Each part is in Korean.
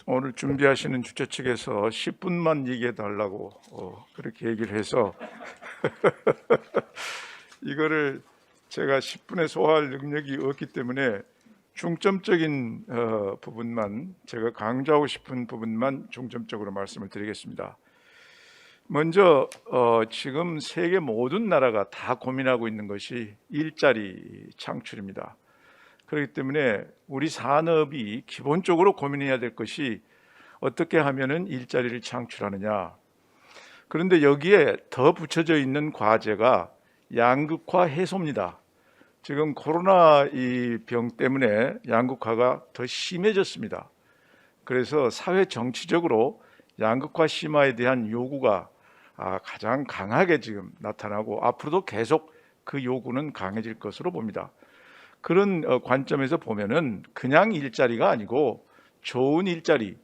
오늘 준비하시는 주최 측에서 10분만 얘기해 달라고 그렇게 얘기를 해서 이거를 제가 10분에 소화할 능력이 없기 때문에 중점적인 부분만, 제가 강조하고 싶은 부분만 중점적으로 말씀을 드리겠습니다. 먼저 지금 세계 모든 나라가 다 고민하고 있는 것이 일자리 창출입니다. 그렇기 때문에 우리 산업이 기본적으로 고민해야 될 것이 어떻게 하면은 일자리를 창출하느냐. 그런데 여기에 더 붙여져 있는 과제가 양극화 해소입니다. 지금 코로나 이 병 때문에 양극화가 더 심해졌습니다. 그래서 사회 정치적으로 양극화 심화에 대한 요구가 가장 강하게 지금 나타나고 앞으로도 계속 그 요구는 강해질 것으로 봅니다. 그런 관점에서 보면은 그냥 일자리가 아니고 좋은 일자리,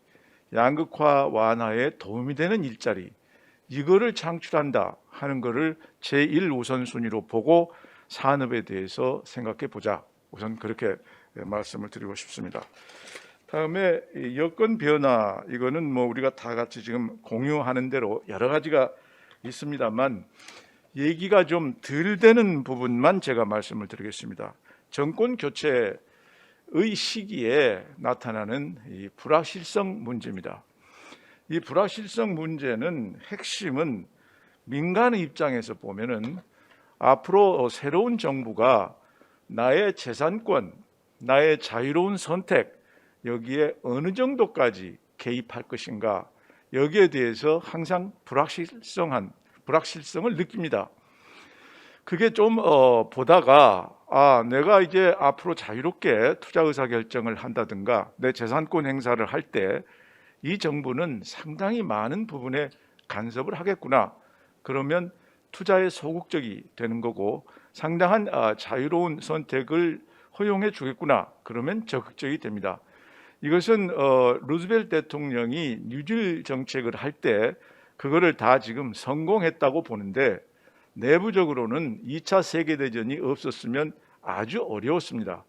양극화 완화에 도움이 되는 일자리, 이거를 창출한다 하는 것을 제1 우선순위로 보고 산업에 대해서 생각해 보자. 우선 그렇게 말씀을 드리고 싶습니다. 다음에 여건 변화, 이거는 뭐 우리가 다 같이 지금 공유하는 대로 여러 가지가 있습니다만 얘기가 좀 덜 되는 부분만 제가 말씀을 드리겠습니다. 정권 교체의 시기에 나타나는 이 불확실성 문제입니다. 이 불확실성 문제는 핵심은 민간의 입장에서 보면은 앞으로 새로운 정부가 나의 재산권, 나의 자유로운 선택, 여기에 어느 정도까지 개입할 것인가, 여기에 대해서 항상 불확실성을 느낍니다. 그게 좀 보다가 내가 이제 앞으로 자유롭게 투자 의사 결정을 한다든가 내 재산권 행사를 할 때 이 정부는 상당히 많은 부분에 간섭을 하겠구나. 그러면 투자에 소극적이 되는 거고 상당한 자유로운 선택을 허용해 주겠구나. 그러면 적극적이 됩니다. 이것은 루즈벨트 대통령이 뉴딜 정책을 할 때 그거를 다 지금 성공했다고 보는데 내부적으로는 2차 세계대전이 없었으면 아주 어려웠습니다.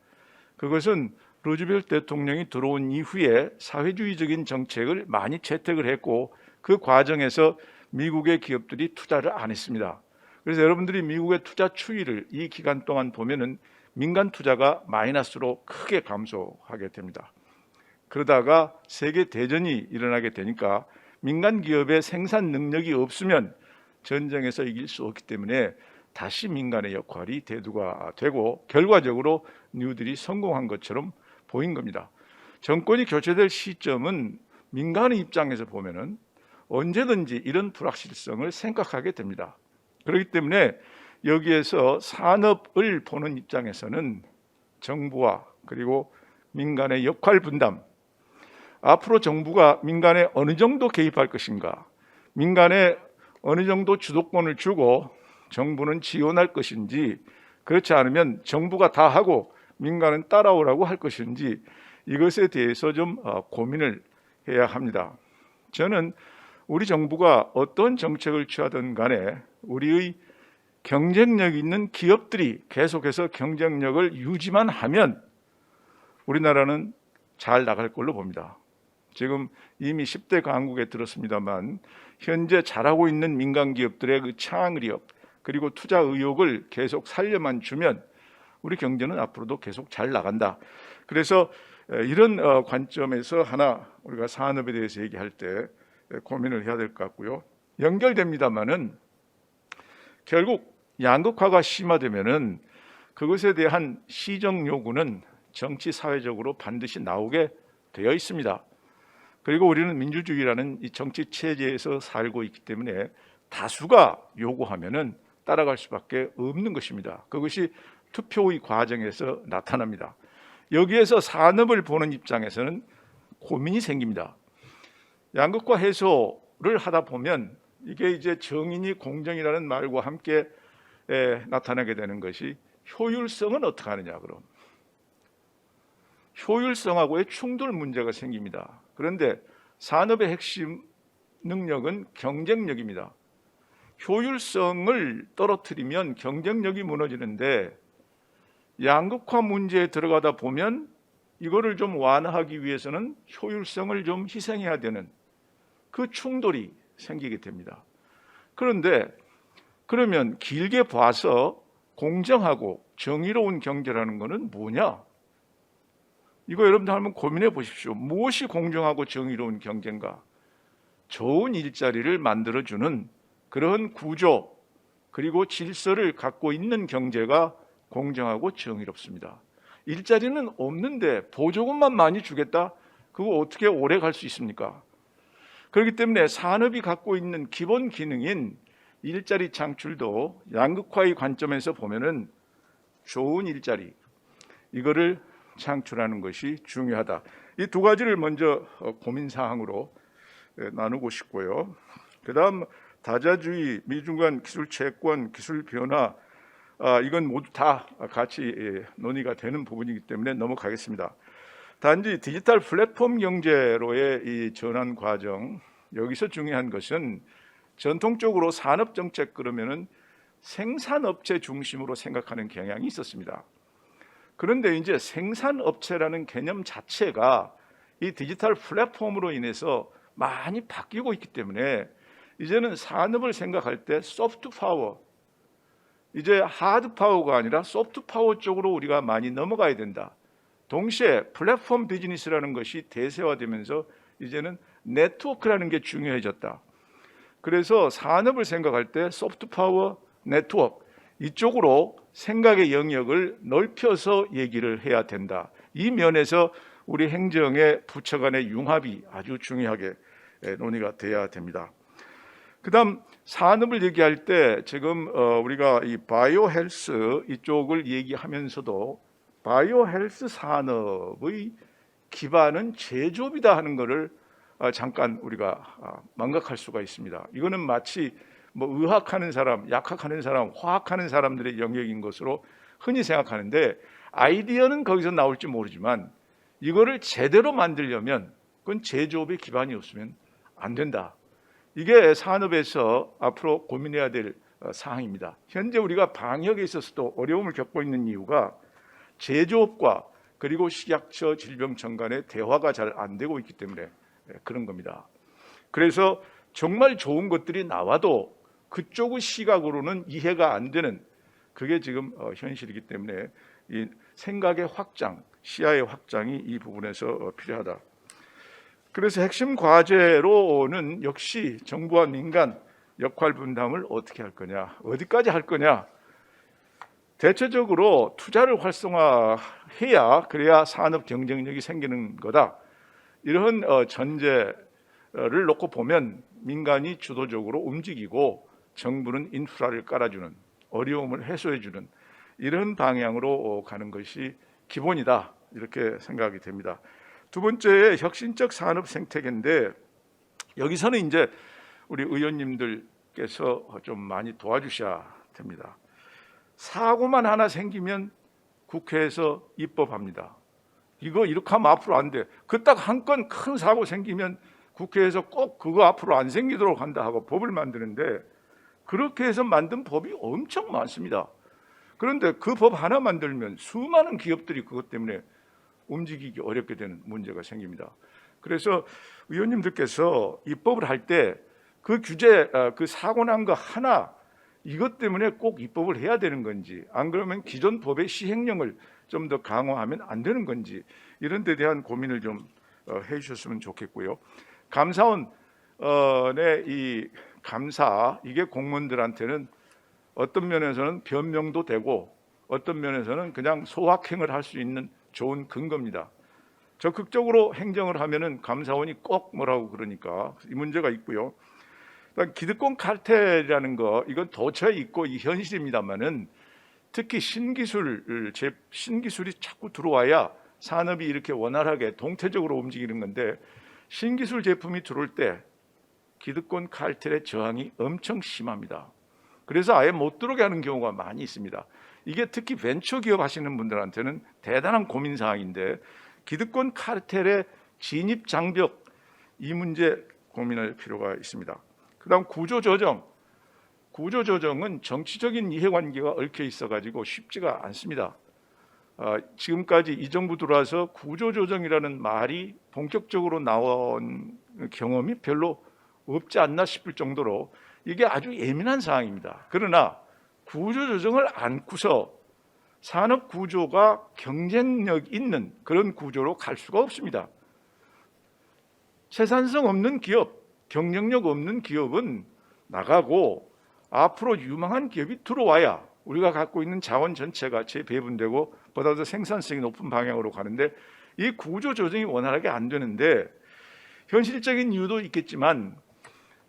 그것은 루즈벨트 대통령이 들어온 이후에 사회주의적인 정책을 많이 채택을 했고 그 과정에서 미국의 기업들이 투자를 안 했습니다. 그래서 여러분들이 미국의 투자 추이를 이 기간 동안 보면은 민간 투자가 마이너스로 크게 감소하게 됩니다. 그러다가 세계 대전이 일어나게 되니까 민간 기업의 생산 능력이 없으면 전쟁에서 이길 수 없기 때문에 다시 민간의 역할이 대두가 되고 결과적으로 뉴딜이 성공한 것처럼 보인 겁니다. 정권이 교체될 시점은 민간의 입장에서 보면은 언제든지 이런 불확실성을 생각하게 됩니다. 그렇기 때문에 여기에서 산업을 보는 입장에서는 정부와 그리고 민간의 역할 분담, 앞으로 정부가 민간에 어느 정도 개입할 것인가, 민간에 어느 정도 주도권을 주고 정부는 지원할 것인지, 그렇지 않으면 정부가 다 하고 민간은 따라오라고 할 것인지, 이것에 대해서 좀 고민을 해야 합니다. 저는 우리 정부가 어떤 정책을 취하든 간에 우리의 경쟁력 있는 기업들이 계속해서 경쟁력을 유지만 하면 우리나라는 잘 나갈 걸로 봅니다. 지금 이미 10대 강국에 들었습니다만 현재 잘하고 있는 민간 기업들의 그 창의력 그리고 투자 의욕을 계속 살려만 주면 우리 경제는 앞으로도 계속 잘 나간다. 그래서 이런 관점에서 하나 우리가 산업에 대해서 얘기할 때 고민을 해야 될 것 같고요. 연결됩니다만은 결국 양극화가 심화되면은 그것에 대한 시정 요구는 정치 사회적으로 반드시 나오게 되어 있습니다. 그리고 우리는 민주주의라는 이 정치 체제에서 살고 있기 때문에 다수가 요구하면은 따라갈 수밖에 없는 것입니다. 그것이 투표의 과정에서 나타납니다. 여기에서 산업을 보는 입장에서는 고민이 생깁니다. 양극화 해소를 하다 보면 이게 이제 정의니 공정이라는 말과 함께 나타나게 되는 것이 효율성은 어떻게 하느냐. 그럼 효율성하고의 충돌 문제가 생깁니다. 그런데 산업의 핵심 능력은 경쟁력입니다. 효율성을 떨어뜨리면 경쟁력이 무너지는데 양극화 문제에 들어가다 보면 이거를 좀 완화하기 위해서는 효율성을 좀 희생해야 되는 그 충돌이 생기게 됩니다. 그런데 그러면 길게 봐서 공정하고 정의로운 경제라는 것은 뭐냐? 이거 여러분들 한번 고민해 보십시오. 무엇이 공정하고 정의로운 경제인가? 좋은 일자리를 만들어주는 그런 구조 그리고 질서를 갖고 있는 경제가 공정하고 정의롭습니다. 일자리는 없는데 보조금만 많이 주겠다? 그거 어떻게 오래 갈 수 있습니까? 그렇기 때문에 산업이 갖고 있는 기본 기능인 일자리 창출도 양극화의 관점에서 보면은 좋은 일자리 이거를 창출하는 것이 중요하다. 이 두 가지를 먼저 고민 사항으로 나누고 싶고요. 그다음 다자주의, 미중 간 기술 채권, 기술 변화 이건 모두 다 같이 논의가 되는 부분이기 때문에 넘어가겠습니다. 단지 디지털 플랫폼 경제로의 이 전환 과정 여기서 중요한 것은 전통적으로 산업 정책 그러면은 생산업체 중심으로 생각하는 경향이 있었습니다. 그런데 이제 생산업체라는 개념 자체가 이 디지털 플랫폼으로 인해서 많이 바뀌고 있기 때문에 이제는 산업을 생각할 때 소프트 파워, 이제 하드 파워가 아니라 소프트 파워 쪽으로 우리가 많이 넘어가야 된다. 동시에 플랫폼 비즈니스라는 것이 대세화되면서 이제는 네트워크라는 게 중요해졌다. 그래서 산업을 생각할 때 소프트 파워, 네트워크 이쪽으로 생각의 영역을 넓혀서 얘기를 해야 된다. 이 면에서 우리 행정의 부처 간의 융합이 아주 중요하게 논의가 돼야 됩니다. 그다음 산업을 얘기할 때 지금 우리가 이 바이오 헬스 이쪽을 얘기하면서도 바이오 헬스 산업의 기반은 제조업이다 하는 것을 잠깐 우리가 망각할 수가 있습니다. 이거는 마치 뭐 의학하는 사람, 약학하는 사람, 화학하는 사람들의 영역인 것으로 흔히 생각하는데 아이디어는 거기서 나올지 모르지만 이거를 제대로 만들려면 그건 제조업의 기반이 없으면 안 된다. 이게 산업에서 앞으로 고민해야 될 사항입니다. 현재 우리가 방역에 있어서도 어려움을 겪고 있는 이유가 제조업과 그리고 식약처 질병청 간의 대화가 잘 안 되고 있기 때문에 그런 겁니다. 그래서 정말 좋은 것들이 나와도 그쪽의 시각으로는 이해가 안 되는 그게 지금 현실이기 때문에 이 생각의 확장, 시야의 확장이 이 부분에서 필요하다. 그래서 핵심 과제로는 역시 정부와 민간 역할 분담을 어떻게 할 거냐, 어디까지 할 거냐. 대체적으로 투자를 활성화해야 그래야 산업 경쟁력이 생기는 거다. 이런 전제를 놓고 보면 민간이 주도적으로 움직이고 정부는 인프라를 깔아주는, 어려움을 해소해주는 이런 방향으로 가는 것이 기본이다. 이렇게 생각이 됩니다. 두 번째 혁신적 산업 생태계인데 여기서는 이제 우리 의원님들께서 좀 많이 도와주셔야 됩니다. 사고만 하나 생기면 국회에서 입법합니다. 이거 이렇게 하면 앞으로 안 돼. 그 딱 한 건 큰 사고 생기면 국회에서 꼭 그거 앞으로 안 생기도록 한다 하고 법을 만드는데 그렇게 해서 만든 법이 엄청 많습니다. 그런데 그 법 하나 만들면 수많은 기업들이 그것 때문에 움직이기 어렵게 되는 문제가 생깁니다. 그래서 의원님들께서 입법을 할 때 그 규제, 그 사고 난 거 하나 이것 때문에 꼭 입법을 해야 되는 건지 안 그러면 기존 법의 시행령을 좀 더 강화하면 안 되는 건지 이런 데 대한 고민을 좀 해주셨으면 좋겠고요. 감사원의 이 감사 이게 공무원들한테는 어떤 면에서는 변명도 되고 어떤 면에서는 그냥 소확행을 할 수 있는 좋은 근거입니다. 적극적으로 행정을 하면은 감사원이 꼭 뭐라고 그러니까 이 문제가 있고요. 기득권 칼텔이라는 거 이건 도처에 있고 이 현실입니다만은 특히 신기술이 자꾸 들어와야 산업이 이렇게 원활하게 동태적으로 움직이는 건데 신기술 제품이 들어올 때 기득권 칼텔의 저항이 엄청 심합니다. 그래서 아예 못 들어오게 하는 경우가 많이 있습니다. 이게 특히 벤처기업 하시는 분들한테는 대단한 고민 사항인데 기득권 카르텔의 진입 장벽 이 문제 고민할 필요가 있습니다. 그다음 구조조정. 구조조정은 정치적인 이해관계가 얽혀 있어가지고 쉽지가 않습니다. 지금까지 이 정부 들어와서 구조조정이라는 말이 본격적으로 나온 경험이 별로 없지 않나 싶을 정도로 이게 아주 예민한 사항입니다. 그러나 구조조정을 안고서 산업 구조가 경쟁력 있는 그런 구조로 갈 수가 없습니다. 생산성 없는 기업, 경쟁력 없는 기업은 나가고 앞으로 유망한 기업이 들어와야 우리가 갖고 있는 자원 전체가 재배분되고 보다 더 생산성이 높은 방향으로 가는데, 이 구조 조정이 원활하게 안 되는데 현실적인 이유도 있겠지만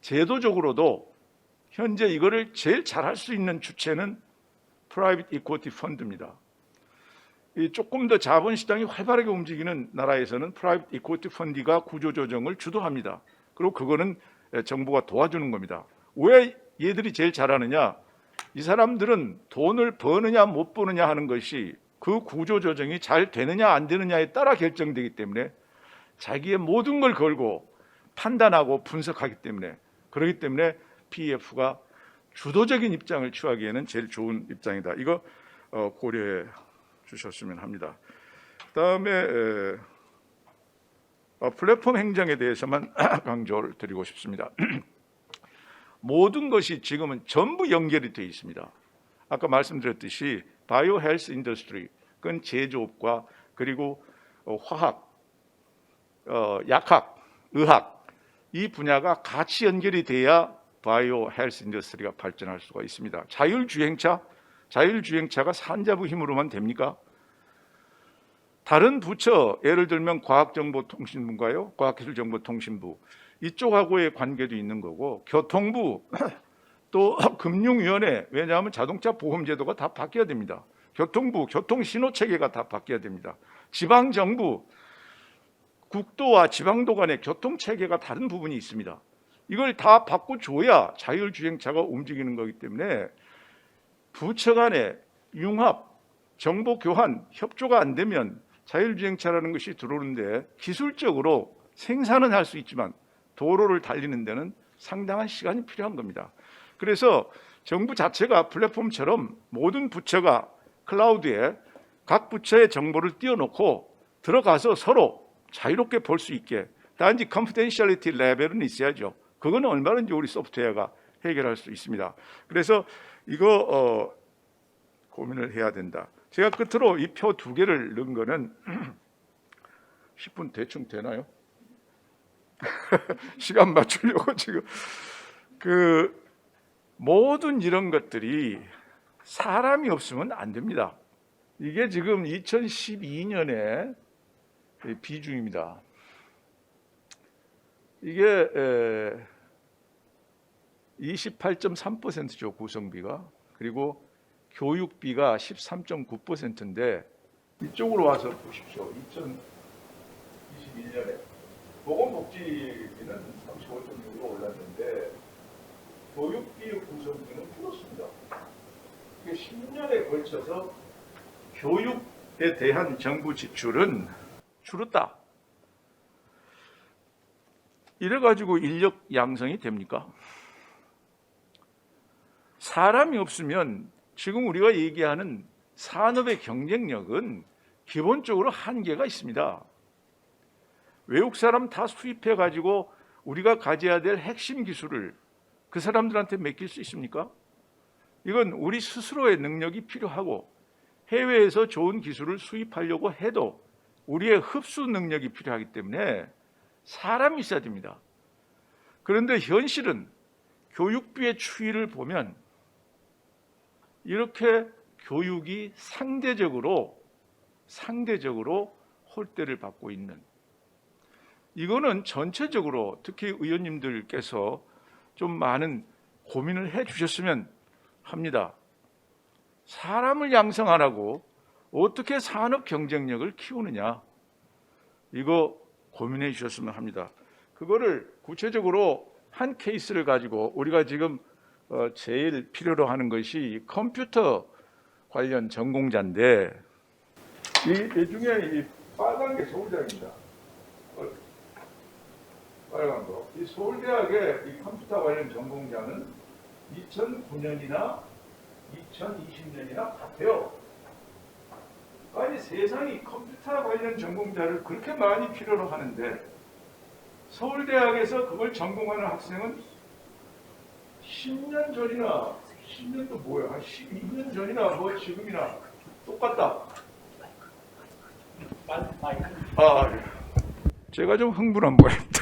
제도적으로도 현재 이거를 제일 잘할 수 있는 주체는 프라이빗 이퀴티 펀드입니다. 조금 더 자본 시장이 활발하게 움직이는 나라에서는 프라이빗 이퀴티 펀드가 구조 조정을 주도합니다. 그리고 그거는 정부가 도와주는 겁니다. 왜 얘들이 제일 잘하느냐? 이 사람들은 돈을 버느냐 못 버느냐 하는 것이 그 구조 조정이 잘 되느냐 안 되느냐에 따라 결정되기 때문에 자기의 모든 걸 걸고 판단하고 분석하기 때문에, 그렇기 때문에 PEF가 주도적인 입장을 취하기에는 제일 좋은 입장이다. 이거 고려해 주셨으면 합니다. 그다음에 플랫폼 행정에 대해서만 강조를 드리고 싶습니다. 모든 것이 지금은 전부 연결이 되어 있습니다. 아까 말씀드렸듯이 바이오 헬스 인더스트리, 그건 제조업과 그리고 화학, 약학, 의학, 이 분야가 같이 연결이 돼야 바이오 헬스 인더스트리가 발전할 수가 있습니다. 자율주행차가 산자부 힘으로만 됩니까? 다른 부처, 예를 들면 과학정보통신부인가요? 과학기술정보통신부, 이쪽하고의 관계도 있는 거고, 교통부, 또 금융위원회, 왜냐하면 자동차 보험제도가 다 바뀌어야 됩니다. 교통부, 교통신호체계가 다 바뀌어야 됩니다. 지방정부, 국도와 지방도 간의 교통체계가 다른 부분이 있습니다. 이걸 다 바꿔줘야 자율주행차가 움직이는 거기 때문에 부처 간의 융합, 정보 교환, 협조가 안 되면 자율주행차라는 것이 들어오는데 기술적으로 생산은 할 수 있지만 도로를 달리는 데는 상당한 시간이 필요한 겁니다. 그래서 정부 자체가 플랫폼처럼 모든 부처가 클라우드에 각 부처의 정보를 띄워놓고 들어가서 서로 자유롭게 볼 수 있게, 단지 컨피덴셜리티 레벨은 있어야죠. 그거는 얼마든지 우리 소프트웨어가 해결할 수 있습니다. 그래서 이거 고민을 해야 된다. 제가 끝으로 이 표 두 개를 넣은 거는 10분 대충 되나요? 시간 맞추려고 지금 모든 이런 것들이 사람이 없으면 안 됩니다. 이게 지금 2012년의 비중입니다. 이게 28.3%죠, 구성비가. 그리고 교육비가 13.9%인데 이쪽으로 와서 보십시오. 2021년에 보건복지비는 35.6으로 올랐는데 교육비 구성비는 줄었습니다. 이게 10년에 걸쳐서 교육에 대한 정부 지출은 줄었다. 이래가지고 인력 양성이 됩니까? 사람이 없으면 지금 우리가 얘기하는 산업의 경쟁력은 기본적으로 한계가 있습니다. 외국 사람 다 수입해가지고 우리가 가져야 될 핵심 기술을 그 사람들한테 맡길 수 있습니까? 이건 우리 스스로의 능력이 필요하고, 해외에서 좋은 기술을 수입하려고 해도 우리의 흡수 능력이 필요하기 때문에 사람이 있어야 됩니다. 그런데 현실은 교육비의 추이를 보면 이렇게 교육이 상대적으로 홀대를 받고 있는, 이거는 전체적으로 특히 의원님들께서 좀 많은 고민을 해 주셨으면 합니다. 사람을 양성 안 하고 어떻게 산업 경쟁력을 키우느냐, 이거 고민해 주셨으면 합니다. 그거를 구체적으로 한 케이스를 가지고 우리가 지금 제일 필요로 하는 것이 컴퓨터 관련 전공자인데, 이 중에 이 빨간 게 서울대학입니다. 빨간 거. 이 서울대학의 이 컴퓨터 관련 전공자는 2009년이나 2020년이나 같아요. 아니 세상이 컴퓨터 관련 전공자를 그렇게 많이 필요로 하는데 서울대학에서 그걸 전공하는 학생은 10년 전이나 10년도 뭐야 한 12년 전이나 뭐 지금이나 똑같다. 예. 제가 좀 흥분한 모양입니다.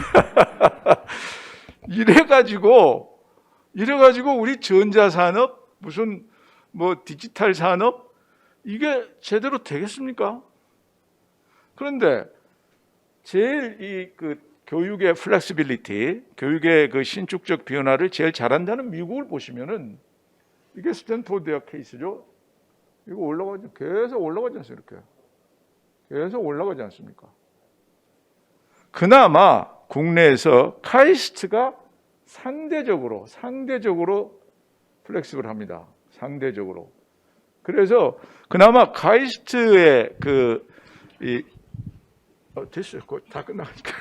이래가지고 우리 전자산업 무슨 뭐 디지털 산업 이게 제대로 되겠습니까? 그런데 제일 이 그 교육의 플렉시빌리티, 교육의 그 신축적 변화를 제일 잘한다는 미국을 보시면은 이게 스탠포드 대학 케이스죠. 이거 올라가죠. 계속 올라가지 않습니까? 이렇게 계속 올라가지 않습니까? 그나마 국내에서 카이스트가 상대적으로 플렉시블합니다. 상대적으로. 그래서 그나마 카이스트의 됐어요. 다 끝나니까.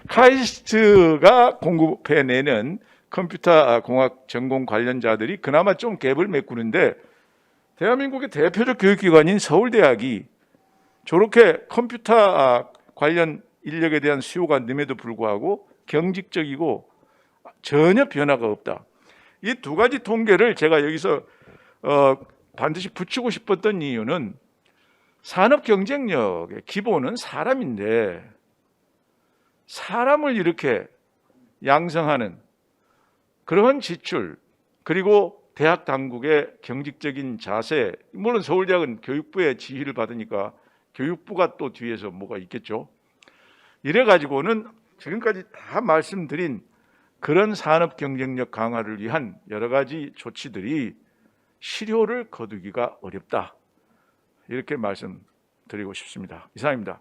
카이스트가 공급해내는 컴퓨터 공학 전공 관련자들이 그나마 좀 갭을 메꾸는데 대한민국의 대표적 교육기관인 서울대학이 저렇게 컴퓨터 관련 인력에 대한 수요가 늠에도 불구하고 경직적이고 전혀 변화가 없다. 이 두 가지 통계를 제가 여기서 반드시 붙이고 싶었던 이유는 산업 경쟁력의 기본은 사람인데 사람을 이렇게 양성하는 그런 지출 그리고 대학 당국의 경직적인 자세, 물론 서울대학은 교육부의 지휘를 받으니까 교육부가 또 뒤에서 뭐가 있겠죠. 이래가지고는 지금까지 다 말씀드린 그런 산업 경쟁력 강화를 위한 여러 가지 조치들이 실효를 거두기가 어렵다. 이렇게 말씀드리고 싶습니다. 이상입니다.